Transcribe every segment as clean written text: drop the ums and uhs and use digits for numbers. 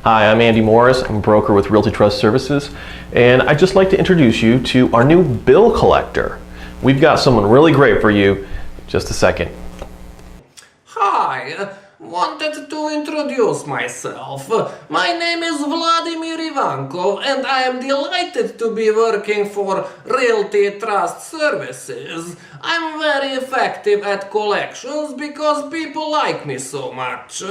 Hi, I'm Andy Morris. I'm a broker with Realty Trust Services, and I'd just like to introduce you to our new bill collector. We've got someone really great for you. Just a second. Hi, wanted to introduce myself. My name is Vladimir Ivankov and I am delighted to be working for Realty Trust Services. I'm very effective at collections because people like me so much.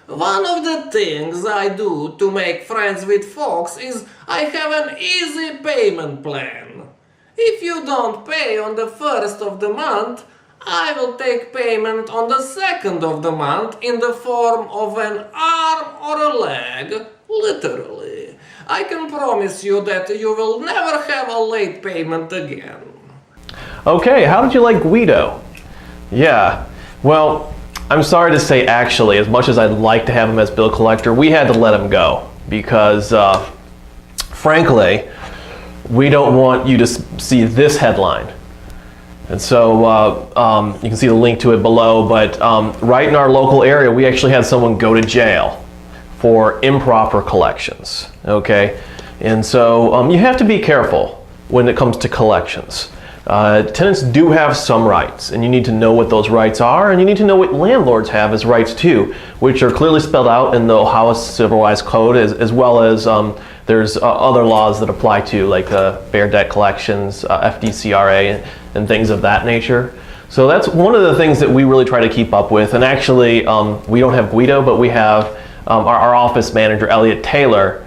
One of the things I do to make friends with folks is I have an easy payment plan. If you don't pay on the first of the month, I will take payment on the second of the month in the form of an arm or a leg, literally. I can promise you that you will never have a late payment again. Okay, how did you like Guido? Yeah, well, I'm sorry to say actually, as much as I'd like to have him as bill collector, we had to let him go because, frankly, we don't want you to see this headline. And so you can see the link to it below, but right in our local area, we actually had someone go to jail for improper collections, okay? And so you have to be careful when it comes to collections. Tenants do have some rights, and you need to know what those rights are, and you need to know what landlords have as rights too, which are clearly spelled out in the Ohio Civil Rights Code, as well as there's other laws that apply to, like Fair Debt Collections, FDCRA, and things of that nature. So that's one of the things that we really try to keep up with. And actually, we don't have Guido, but we have our office manager, Elliot Taylor,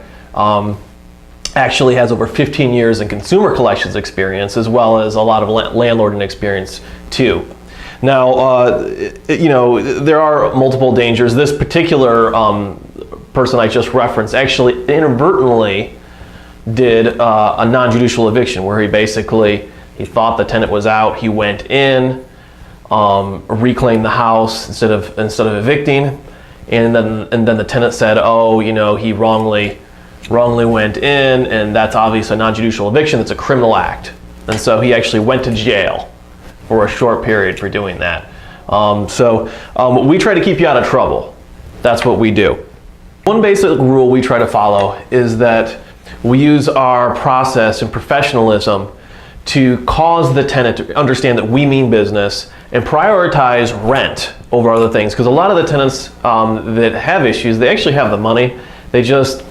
actually has over 15 years in consumer collections experience, as well as a lot of landlord experience too. Now, you know, there are multiple dangers. This particular person I just referenced actually inadvertently did a non-judicial eviction, where he thought the tenant was out, he went in, reclaimed the house instead of evicting, and then the tenant said, oh, you know, he wrongly went in, and that's obviously a non-judicial eviction. It's a criminal act, and so he actually went to jail for a short period for doing that. We try to keep you out of trouble. That's what we do. One basic rule we try to follow is that we use our process and professionalism to cause the tenant to understand that we mean business and prioritize rent over other things. Because a lot of the tenants that have issues, they actually have the money. They just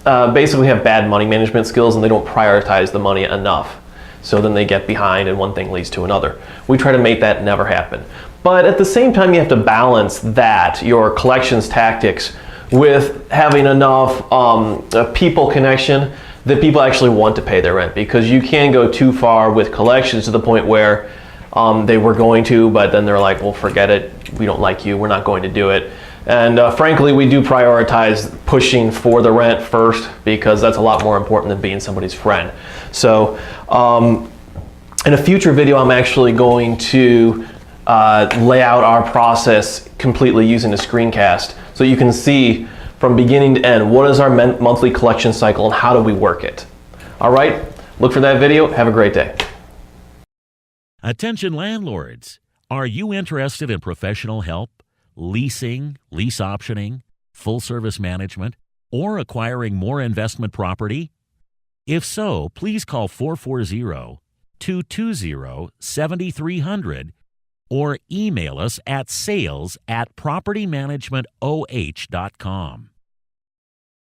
basically have bad money management skills, and they don't prioritize the money enough. So then they get behind and one thing leads to another. We try to make that never happen. But at the same time, you have to balance that, your collections tactics, with having enough people connection that people actually want to pay their rent, because you can go too far with collections to the point where they were going to, but then they're like, well, forget it, we don't like you, we're not going to do it. And frankly, we do prioritize pushing for the rent first, because that's a lot more important than being somebody's friend. So in a future video, I'm actually going to lay out our process completely using a screencast, so you can see from beginning to end, what is our monthly collection cycle and how do we work it? All right, look for that video. Have a great day. Attention landlords, are you interested in professional help, leasing, lease optioning, full service management, or acquiring more investment property? If so, please call 440-220-7300 or email us at sales@propertymanagementoh.com.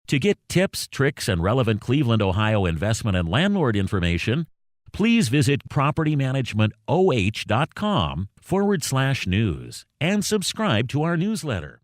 To get tips, tricks, and relevant Cleveland, Ohio investment and landlord information, please visit propertymanagementoh.com/news and subscribe to our newsletter.